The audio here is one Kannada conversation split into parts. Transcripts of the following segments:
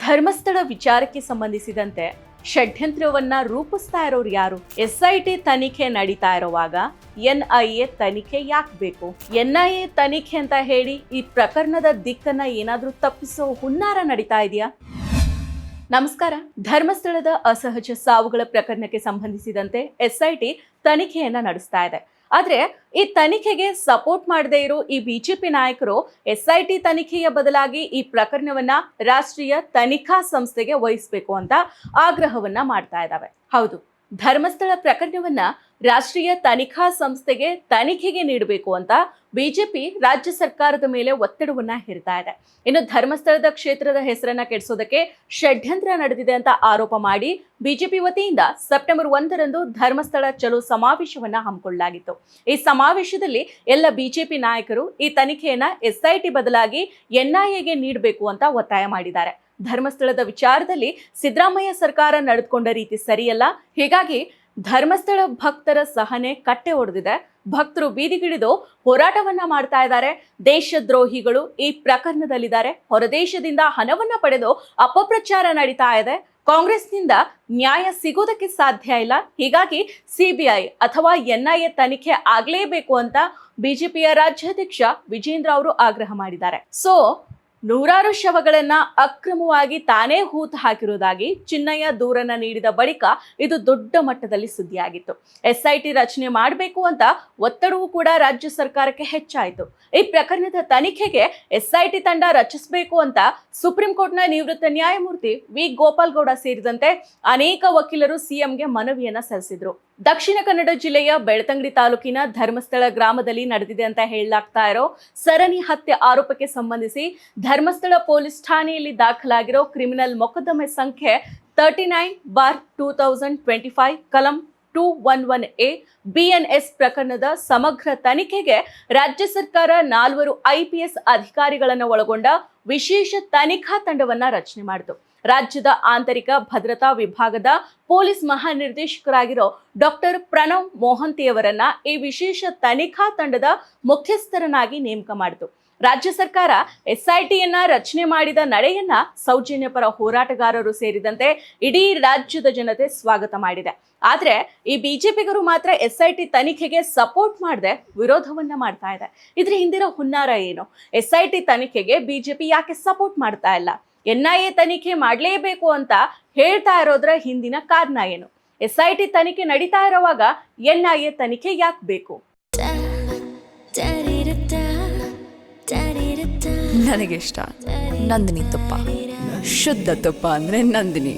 ಧರ್ಮಸ್ಥಳ ವಿಚಾರಕ್ಕೆ ಸಂಬಂಧಿಸಿದಂತೆ ಷಡ್ಯಂತ್ರವನ್ನ ರೂಪಿಸ್ತಾ ಇರೋರು ಯಾರು? SIT ತನಿಖೆ ನಡೀತಾ ಇರುವಾಗ NIA ತನಿಖೆ ಯಾಕೆ ಬೇಕು? NIA ತನಿಖೆ ಅಂತ ಹೇಳಿ ಈ ಪ್ರಕರಣದ ದಿಕ್ಕನ್ನ ಏನಾದ್ರೂ ತಪ್ಪಿಸೋ ಹುನ್ನಾರ ನಡೀತಾ ಇದೆಯಾ? ನಮಸ್ಕಾರ. ಧರ್ಮಸ್ಥಳದ ಅಸಹಜ ಸಾವುಗಳ ಪ್ರಕರಣಕ್ಕೆ ಸಂಬಂಧಿಸಿದಂತೆ SIT ತನಿಖೆಯನ್ನ ನಡೆಸ್ತಾ ಇದೆ. ಆದ್ರೆ ಈ ತನಿಖೆಗೆ ಸಪೋರ್ಟ್ ಮಾಡದೇ ಇರೋ ಈ ಬಿಜೆಪಿ ನಾಯಕರು SIT ತನಿಖೆಯ ಬದಲಾಗಿ ಈ ಪ್ರಕರಣವನ್ನ ರಾಷ್ಟ್ರೀಯ ತನಿಖಾ ಸಂಸ್ಥೆಗೆ ವಹಿಸಬೇಕು ಅಂತ ಆಗ್ರಹವನ್ನ ಮಾಡ್ತಾ ಇದ್ದಾವೆ. ಹೌದು, ಧರ್ಮಸ್ಥಳ ಪ್ರಕರಣವನ್ನ ರಾಷ್ಟ್ರೀಯ ತನಿಖಾ ಸಂಸ್ಥೆಗೆ ತನಿಖೆಗೆ ನೀಡಬೇಕು ಅಂತ ಬಿಜೆಪಿ ರಾಜ್ಯ ಸರ್ಕಾರದ ಮೇಲೆ ಒತ್ತಡವನ್ನ ಹೇರ್ತಾ ಇದೆ. ಇನ್ನು ಧರ್ಮಸ್ಥಳದ ಕ್ಷೇತ್ರದ ಹೆಸರನ್ನ ಕೆಡಿಸೋದಕ್ಕೆ ಷಡ್ಯಂತ್ರ ನಡೆದಿದೆ ಅಂತ ಆರೋಪ ಮಾಡಿ ಬಿಜೆಪಿ ವತಿಯಿಂದ ಸೆಪ್ಟೆಂಬರ್ 1ರಂದು ಧರ್ಮಸ್ಥಳ ಚಲೋ ಸಮಾವೇಶವನ್ನ ಹಮ್ಮಿಕೊಳ್ಳಲಾಗಿತ್ತು. ಈ ಸಮಾವೇಶದಲ್ಲಿ ಎಲ್ಲ ಬಿಜೆಪಿ ನಾಯಕರು ಈ ತನಿಖೆಯನ್ನ SIT ಬದಲಾಗಿ NIAಗೆ ನೀಡಬೇಕು ಅಂತ ಒತ್ತಾಯ ಮಾಡಿದ್ದಾರೆ. ಧರ್ಮಸ್ಥಳದ ವಿಚಾರದಲ್ಲಿ ಸಿದ್ದರಾಮಯ್ಯ ಸರ್ಕಾರ ನಡೆದುಕೊಂಡ ರೀತಿ ಸರಿಯಲ್ಲ. ಹೀಗಾಗಿ ಧರ್ಮಸ್ಥಳ ಭಕ್ತರ ಸಹನೆ ಕಟ್ಟೆ ಒಡೆದಿದೆ. ಭಕ್ತರು ಬೀದಿಗಿಳಿದು ಹೋರಾಟವನ್ನ ಮಾಡ್ತಾ ಇದ್ದಾರೆ. ದೇಶದ್ರೋಹಿಗಳು ಈ ಪ್ರಕರಣದಲ್ಲಿದ್ದಾರೆ. ಹೊರದೇಶದಿಂದ ಹಣವನ್ನ ಪಡೆದು ಅಪಪ್ರಚಾರ ನಡೀತಾ ಇದೆ. ಕಾಂಗ್ರೆಸ್ನಿಂದ ನ್ಯಾಯ ಸಿಗೋದಕ್ಕೆ ಸಾಧ್ಯ ಇಲ್ಲ. ಹೀಗಾಗಿ CBI ಅಥವಾ NIA ತನಿಖೆ ಆಗ್ಲೇಬೇಕು ಅಂತ ಬಿಜೆಪಿಯ ರಾಜ್ಯಾಧ್ಯಕ್ಷ ವಿಜೇಂದ್ರ ಅವರು ಆಗ್ರಹ ಮಾಡಿದ್ದಾರೆ. ನೂರಾರು ಶವಗಳನ್ನ ಅಕ್ರಮವಾಗಿ ತಾನೇ ಹೂತು ಹಾಕಿರುವುದಾಗಿ ಚಿನ್ನಯ್ಯ ದೂರನ್ನ ನೀಡಿದ ಬಳಿಕ ಇದು ದೊಡ್ಡ ಮಟ್ಟದಲ್ಲಿ ಸುದ್ದಿಯಾಗಿತ್ತು. SIT ರಚನೆ ಮಾಡಬೇಕು ಅಂತ ಒತ್ತಡವೂ ಕೂಡ ರಾಜ್ಯ ಸರ್ಕಾರಕ್ಕೆ ಹೆಚ್ಚಾಯಿತು. ಈ ಪ್ರಕರಣದ ತನಿಖೆಗೆ SIT ತಂಡ ರಚಿಸಬೇಕು ಅಂತ ಸುಪ್ರೀಂ ಕೋರ್ಟ್ನ ನಿವೃತ್ತ ನ್ಯಾಯಮೂರ್ತಿ ವಿ ಗೋಪಾಲ್ ಗೌಡ ಸೇರಿದಂತೆ ಅನೇಕ ವಕೀಲರು CMಗೆ ಮನವಿಯನ್ನ ಸಲ್ಲಿಸಿದ್ರು. ದಕ್ಷಿಣ ಕನ್ನಡ ಜಿಲ್ಲೆಯ ಬೆಳ್ತಂಗಡಿ ತಾಲೂಕಿನ ಧರ್ಮಸ್ಥಳ ಗ್ರಾಮದಲ್ಲಿ ನಡೆದಿದೆ ಅಂತ ಹೇಳಲಾಗ್ತಾ ಇರೋ ಸರಣಿ ಹತ್ಯೆ ಆರೋಪಕ್ಕೆ ಸಂಬಂಧಿಸಿ ಧರ್ಮಸ್ಥಳ ಪೊಲೀಸ್ ಠಾಣೆಯಲ್ಲಿ ದಾಖಲಾಗಿರೋ ಕ್ರಿಮಿನಲ್ ಮೊಕದ್ದಮೆ ಸಂಖ್ಯೆ 39/2025 ಕಲಂ 211A BNS ಪ್ರಕರಣದ ಸಮಗ್ರ ತನಿಖೆಗೆ ರಾಜ್ಯ ಸರ್ಕಾರ 4 IPS ಅಧಿಕಾರಿಗಳನ್ನು ಒಳಗೊಂಡ ವಿಶೇಷ ತನಿಖಾ ತಂಡವನ್ನ ರಚನೆ ಮಾಡಿತು. ರಾಜ್ಯದ ಆಂತರಿಕ ಭದ್ರತಾ ವಿಭಾಗದ ಪೊಲೀಸ್ ಮಹಾನಿರ್ದೇಶಕರಾಗಿರೋ ಡಾಕ್ಟರ್ ಪ್ರಣವ್ ಮೊಹಂತಿಯವರನ್ನ ಈ ವಿಶೇಷ ತನಿಖಾ ತಂಡದ ಮುಖ್ಯಸ್ಥರನ್ನಾಗಿ ನೇಮಕ ಮಾಡಿತು. ರಾಜ್ಯ ಸರ್ಕಾರ SITಯನ್ನ ರಚನೆ ಮಾಡಿದ ನಡೆಯನ್ನ ಸೌಜನ್ಯ ಪರ ಹೋರಾಟಗಾರರು ಸೇರಿದಂತೆ ಇಡೀ ರಾಜ್ಯದ ಜನತೆ ಸ್ವಾಗತ ಮಾಡಿದೆ. ಆದ್ರೆ ಈ ಬಿಜೆಪಿಗರು ಮಾತ್ರ SIT ತನಿಖೆಗೆ ಸಪೋರ್ಟ್ ಮಾಡದೆ ವಿರೋಧವನ್ನ ಮಾಡ್ತಾ ಇದೆ. ಇದ್ರ ಹಿಂದಿರೋ ಹುನ್ನಾರ ಏನು? SIT ತನಿಖೆಗೆ ಬಿಜೆಪಿ ಯಾಕೆ ಸಪೋರ್ಟ್ ಮಾಡ್ತಾ ಇಲ್ಲ? NIA ತನಿಖೆ ಮಾಡಲೇಬೇಕು ಅಂತ ಹೇಳ್ತಾ ಇರೋದ್ರ ಹಿಂದಿನ ಕಾರಣ ಏನು? SIT ತನಿಖೆ ನಡೀತಾ ಇರುವಾಗ NIA ತನಿಖೆ ಯಾಕೆ ಬೇಕು? ನನಗಿಷ್ಟ ನಂದಿನಿ ತುಪ್ಪ, ಶುದ್ಧ ತುಪ್ಪ ಅಂದ್ರೆ ನಂದಿನಿ.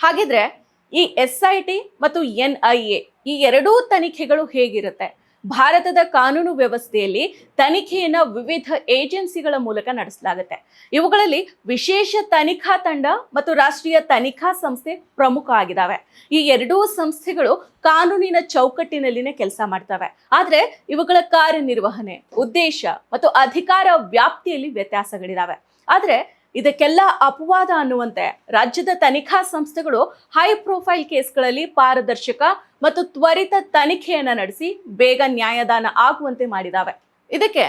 ಹಾಗಿದ್ರೆ ಈ SIT ಮತ್ತು NIA ಈ ಎರಡೂ ತನಿಖೆಗಳು ಹೇಗಿರುತ್ತೆ? ಭಾರತದ ಕಾನೂನು ವ್ಯವಸ್ಥೆಯಲ್ಲಿ ತನಿಖೆಯನ್ನ ವಿವಿಧ ಏಜೆನ್ಸಿಗಳ ಮೂಲಕ ನಡೆಸಲಾಗುತ್ತೆ. ಇವುಗಳಲ್ಲಿ ವಿಶೇಷ ತನಿಖಾ ತಂಡ ಮತ್ತು ರಾಷ್ಟ್ರೀಯ ತನಿಖಾ ಸಂಸ್ಥೆ ಪ್ರಮುಖ ಆಗಿದ್ದಾವೆ. ಈ ಎರಡೂ ಸಂಸ್ಥೆಗಳು ಕಾನೂನಿನ ಚೌಕಟ್ಟಿನಲ್ಲಿನೇ ಕೆಲಸ ಮಾಡ್ತವೆ. ಆದ್ರೆ ಇವುಗಳ ಕಾರ್ಯನಿರ್ವಹಣೆ, ಉದ್ದೇಶ ಮತ್ತು ಅಧಿಕಾರ ವ್ಯಾಪ್ತಿಯಲ್ಲಿ ವ್ಯತ್ಯಾಸಗಳಿದಾವೆ. ಆದ್ರೆ ಇದಕ್ಕೆಲ್ಲ ಅಪವಾದ ಅನ್ನುವಂತೆ ರಾಜ್ಯದ ತನಿಖಾ ಸಂಸ್ಥೆಗಳು ಹೈ ಪ್ರೊಫೈಲ್ ಕೇಸ್ಗಳಲ್ಲಿ ಪಾರದರ್ಶಕ ಮತ್ತು ತ್ವರಿತ ತನಿಖೆಯನ್ನ ನಡೆಸಿ ಬೇಗ ನ್ಯಾಯದಾನ ಆಗುವಂತೆ ಮಾಡಿದಾವೆ. ಇದಕ್ಕೆ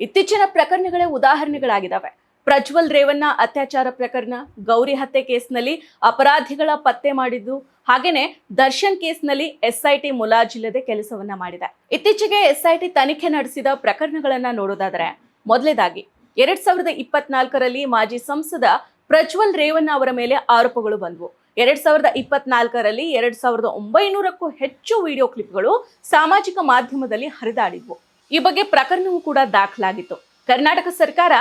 ಇತ್ತೀಚಿನ ಪ್ರಕರಣಗಳೇ ಉದಾಹರಣೆಗಳಾಗಿದ್ದಾವೆ. ಪ್ರಜ್ವಲ್ ರೇವಣ್ಣ ಅತ್ಯಾಚಾರ ಪ್ರಕರಣ, ಗೌರಿ ಹತ್ಯೆ ಕೇಸ್ನಲ್ಲಿ ಅಪರಾಧಿಗಳ ಪತ್ತೆ ಮಾಡಿದ್ದು, ಹಾಗೇನೆ ದರ್ಶನ್ ಕೇಸ್ನಲ್ಲಿ SIT ಮುಲಾಜಿಲ್ಲದೆ ಕೆಲಸವನ್ನ ಮಾಡಿದೆ. ಇತ್ತೀಚೆಗೆ SIT ತನಿಖೆ ನಡೆಸಿದ ಪ್ರಕರಣಗಳನ್ನ ನೋಡೋದಾದ್ರೆ, ಮೊದಲನೇದಾಗಿ 2024ರಲ್ಲಿ ಮಾಜಿ ಸಂಸದ ಪ್ರಜ್ವಲ್ ರೇವಣ್ಣ ಅವರ ಮೇಲೆ ಆರೋಪಗಳು ಬಂದವು. 2024ರಲ್ಲಿ 2900ಕ್ಕೂ ಹೆಚ್ಚು ವಿಡಿಯೋ ಕ್ಲಿಪ್ಗಳು ಸಾಮಾಜಿಕ ಮಾಧ್ಯಮದಲ್ಲಿ ಹರಿದಾಡಿದ್ವು. ಈ ಬಗ್ಗೆ ಪ್ರಕರಣವೂ ಕೂಡ ದಾಖಲಾಗಿತ್ತು. ಕರ್ನಾಟಕ ಸರ್ಕಾರ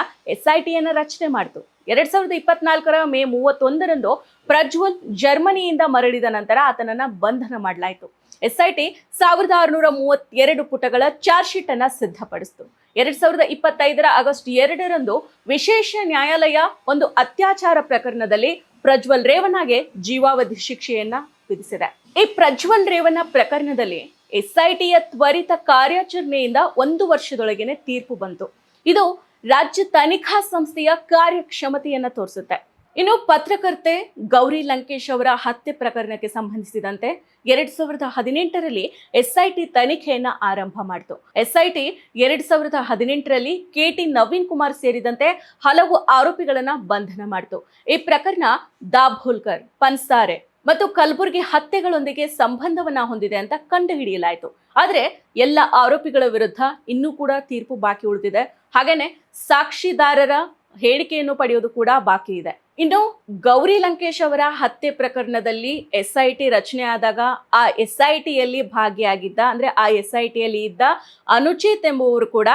SITಯನ್ನ ರಚನೆ ಮಾಡಿತು. 2024ರ ಮೇ 31ರಂದು ಪ್ರಜ್ವಲ್ ಜರ್ಮನಿಯಿಂದ ಮರಳಿದ ನಂತರ ಆತನನ್ನ ಬಂಧನ ಮಾಡಲಾಯಿತು. SIT 1632 ಪುಟಗಳ ಚಾರ್ಜ್ ಶೀಟ್ ಅನ್ನ ಸಿದ್ಧಪಡಿಸಿತು. 2025ರ ಆಗಸ್ಟ್ 2ರಂದು ವಿಶೇಷ ನ್ಯಾಯಾಲಯ ಒಂದು ಅತ್ಯಾಚಾರ ಪ್ರಕರಣದಲ್ಲಿ ಪ್ರಜ್ವಲ್ ರೇವಣ್ಣಗೆ ಜೀವಾವಧಿ ಶಿಕ್ಷೆಯನ್ನ ವಿಧಿಸಿದೆ. ಈ ಪ್ರಜ್ವಲ್ ರೇವಣ್ಣ ಪ್ರಕರಣದಲ್ಲಿ SITಯ ತ್ವರಿತ ಕಾರ್ಯಾಚರಣೆಯಿಂದ 1 ವರ್ಷದೊಳಗೇನೆ ತೀರ್ಪು ಬಂತು. ಇದು ರಾಜ್ಯ ತನಿಖಾ ಸಂಸ್ಥೆಯ ಕಾರ್ಯಕ್ಷಮತೆಯನ್ನ ತೋರಿಸುತ್ತೆ. ಇನ್ನು ಪತ್ರಕರ್ತೆ ಗೌರಿ ಲಂಕೇಶ್ ಅವರ ಹತ್ಯೆ ಪ್ರಕರಣಕ್ಕೆ ಸಂಬಂಧಿಸಿದಂತೆ 2018ರಲ್ಲಿ ಎಸ್ಐಟಿ ತನಿಖೆಯನ್ನ ಆರಂಭ ಮಾಡಿತು. ಎಸ್ಐಟಿ 2018ರಲ್ಲಿ ಕೆಟಿ ನವೀನ್ ಕುಮಾರ್ ಸೇರಿದಂತೆ ಹಲವು ಆರೋಪಿಗಳನ್ನ ಬಂಧನ ಮಾಡಿತು. ಈ ಪ್ರಕರಣ ದಾಭೋಲ್ಕರ್, ಪನ್ಸಾರೆ ಮತ್ತು ಕಲಬುರ್ಗಿ ಹತ್ಯೆಗಳೊಂದಿಗೆ ಸಂಬಂಧವನ್ನ ಹೊಂದಿದೆ ಅಂತ ಕಂಡುಹಿಡಿಯಲಾಯಿತು. ಆದ್ರೆ ಎಲ್ಲ ಆರೋಪಿಗಳ ವಿರುದ್ಧ ಇನ್ನೂ ಕೂಡ ತೀರ್ಪು ಬಾಕಿ ಉಳಿದಿದೆ. ಹಾಗೇನೆ ಸಾಕ್ಷಿದಾರರ ಹೇಳಿಕೆಯನ್ನು ಪಡೆಯೋದು ಕೂಡ ಬಾಕಿ ಇದೆ. ಇನ್ನು ಗೌರಿ ಲಂಕೇಶ್ ಅವರ ಹತ್ಯೆ ಪ್ರಕರಣದಲ್ಲಿ ಎಸ್ಐಟಿ ರಚನೆ ಆದಾಗ ಆ ಎಸ್ಐಟಿಯಲ್ಲಿ ಭಾಗಿಯಾಗಿದ್ದ, ಅಂದ್ರೆ ಆ ಎಸ್ಐಟಿಯಲ್ಲಿ ಇದ್ದ ಅನುಚಿತ್ ಎಂಬುವರು ಕೂಡ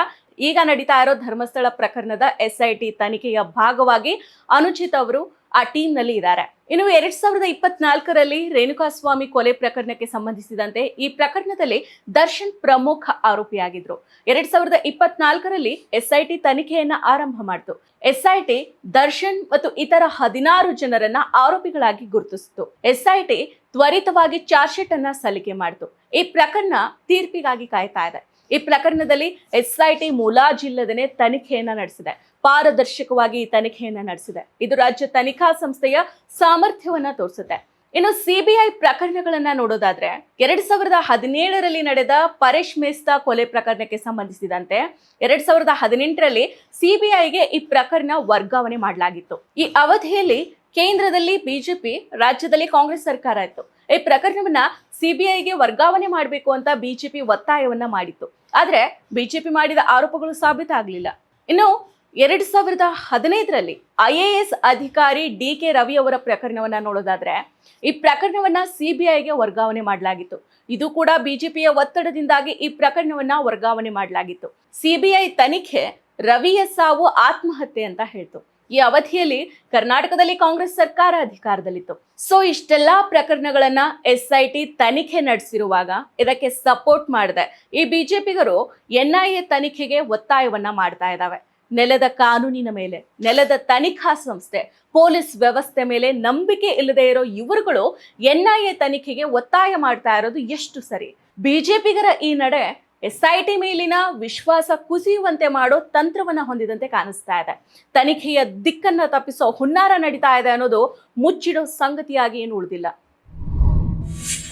ಈಗ ನಡೀತಾ ಇರೋ ಧರ್ಮಸ್ಥಳ ಪ್ರಕರಣದ ಎಸ್ಐಟಿ ತನಿಖೆಯ ಭಾಗವಾಗಿ ಅನುಚಿತ್ ಅವರು ಆ ಟೀಮ್ ನಲ್ಲಿ ಇದ್ದಾರೆ. ಇನ್ನು 2024ರಲ್ಲಿ ರೇಣುಕಾಸ್ವಾಮಿ ಕೊಲೆ ಪ್ರಕರಣಕ್ಕೆ ಸಂಬಂಧಿಸಿದಂತೆ ಈ ಪ್ರಕರಣದಲ್ಲಿ ದರ್ಶನ್ ಪ್ರಮುಖ ಆರೋಪಿಯಾಗಿದ್ರು. 2024ರಲ್ಲಿ ಎಸ್ಐಟಿ ತನಿಖೆಯನ್ನ ಆರಂಭ ಮಾಡಿತು. ಎಸ್ಐಟಿ ದರ್ಶನ್ ಮತ್ತು ಇತರ 16 ಜನರನ್ನ ಆರೋಪಿಗಳಾಗಿ ಗುರುತಿಸಿತು. ಎಸ್ಐಟಿ ತ್ವರಿತವಾಗಿ ಚಾರ್ಜ್ ಶೀಟ್ ಅನ್ನ ಸಲ್ಲಿಕೆ ಮಾಡಿತು. ಈ ಪ್ರಕರಣ ತೀರ್ಪಿಗಾಗಿ ಕಾಯ್ತಾ ಇದೆ. ಈ ಪ್ರಕರಣದಲ್ಲಿ ಎಸ್ಐಟಿ ಮುಲಾಜಿಲ್ಲದೇನೆ ತನಿಖೆಯನ್ನ ನಡೆಸಿದೆ. ಪಾರದರ್ಶಕವಾಗಿ ಈ ತನಿಖೆಯನ್ನ ನಡೆಸಿದೆ. ಇದು ರಾಜ್ಯ ತನಿಖಾ ಸಂಸ್ಥೆಯ ಸಾಮರ್ಥ್ಯವನ್ನ ತೋರಿಸುತ್ತೆ. ಇನ್ನು ಸಿಬಿಐ ಪ್ರಕರಣಗಳನ್ನ ನೋಡೋದಾದ್ರೆ 2017ರಲ್ಲಿ ನಡೆದ ಪರೇಶ್ ಮೇಸ್ತಾ ಕೊಲೆ ಪ್ರಕರಣಕ್ಕೆ ಸಂಬಂಧಿಸಿದಂತೆ 2018ರಲ್ಲಿ ಸಿಬಿಐಗೆ ಈ ಪ್ರಕರಣ ವರ್ಗಾವಣೆ ಮಾಡಲಾಗಿತ್ತು. ಈ ಅವಧಿಯಲ್ಲಿ ಕೇಂದ್ರದಲ್ಲಿ ಬಿಜೆಪಿ, ರಾಜ್ಯದಲ್ಲಿ ಕಾಂಗ್ರೆಸ್ ಸರ್ಕಾರ ಇತ್ತು. ಈ ಪ್ರಕರಣವನ್ನ ಸಿಬಿಐಗೆ ವರ್ಗಾವಣೆ ಮಾಡಬೇಕು ಅಂತ ಬಿಜೆಪಿ ಒತ್ತಾಯವನ್ನ ಮಾಡಿತ್ತು. ಆದ್ರೆ ಬಿಜೆಪಿ ಮಾಡಿದ ಆರೋಪಗಳು ಸಾಬೀತಾಗಲಿಲ್ಲ. ಇನ್ನು 2015ರಲ್ಲಿ IAS ಅಧಿಕಾರಿ DK ರವಿ ಅವರ ಪ್ರಕರಣವನ್ನ ನೋಡೋದಾದ್ರೆ ಈ ಪ್ರಕರಣವನ್ನ ಸಿಬಿಐಗೆ ವರ್ಗಾವಣೆ ಮಾಡಲಾಗಿತ್ತು. ಇದು ಕೂಡ ಬಿಜೆಪಿಯ ಒತ್ತಡದಿಂದಾಗಿ ಈ ಪ್ರಕರಣವನ್ನ ವರ್ಗಾವಣೆ ಮಾಡಲಾಗಿತ್ತು. ಸಿಬಿಐ ತನಿಖೆ ರವಿಯ ಸಾವು ಆತ್ಮಹತ್ಯೆ ಅಂತ ಹೇಳ್ತು. ಈ ಅವಧಿಯಲ್ಲಿ ಕರ್ನಾಟಕದಲ್ಲಿ ಕಾಂಗ್ರೆಸ್ ಸರ್ಕಾರ ಅಧಿಕಾರದಲ್ಲಿತ್ತು. ಸೊ ಇಷ್ಟೆಲ್ಲಾ ಪ್ರಕರಣಗಳನ್ನ ಎಸ್ಐಟಿ ತನಿಖೆ ನಡೆಸಿರುವಾಗ ಇದಕ್ಕೆ ಸಪೋರ್ಟ್ ಮಾಡದೆ ಈ ಬಿಜೆಪಿಗರು NIA ತನಿಖೆಗೆ ಒತ್ತಾಯವನ್ನ ಮಾಡ್ತಾ ಇದ್ದಾವೆ. ನೆಲದ ಕಾನೂನಿನ ಮೇಲೆ, ನೆಲದ ತನಿಖಾ ಸಂಸ್ಥೆ, ಪೊಲೀಸ್ ವ್ಯವಸ್ಥೆ ಮೇಲೆ ನಂಬಿಕೆ ಇಲ್ಲದೆ ಇರೋ ಇವರುಗಳು NIA ತನಿಖೆಗೆ ಒತ್ತಾಯ ಮಾಡ್ತಾ ಇರೋದು ಎಷ್ಟು ಸರಿ? ಬಿಜೆಪಿಗರ ಈ ನಡೆ ಎಸ್ಐಟಿ ಮೇಲಿನ ವಿಶ್ವಾಸ ಕುಸಿಯುವಂತೆ ಮಾಡೋ ತಂತ್ರವನ್ನ ಹೊಂದಿದಂತೆ ಕಾಣಿಸ್ತಾ ಇದೆ. ತನಿಖೆಯ ದಿಕ್ಕನ್ನ ತಪ್ಪಿಸೋ ಹುನ್ನಾರ ನಡೀತಾ ಇದೆ ಅನ್ನೋದು ಮುಚ್ಚಿಡೋ ಸಂಗತಿಯಾಗಿ ಏನು ಉಳಿದಿಲ್ಲ.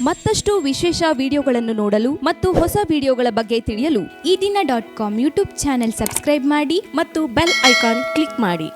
ಮತ್ತಷ್ಟು ವಿಶೇಷ ವಿಡಿಯೋಗಳನ್ನು ನೋಡಲು ಮತ್ತು ಹೊಸ ವಿಡಿಯೋಗಳ ಬಗ್ಗೆ ತಿಳಿಯಲು ಈ ದಿನ .com ಯೂಟ್ಯೂಬ್ ಚಾನೆಲ್ ಸಬ್ಸ್ಕ್ರೈಬ್ ಮಾಡಿ ಮತ್ತು ಬೆಲ್ ಐಕಾನ್ ಕ್ಲಿಕ್ ಮಾಡಿ.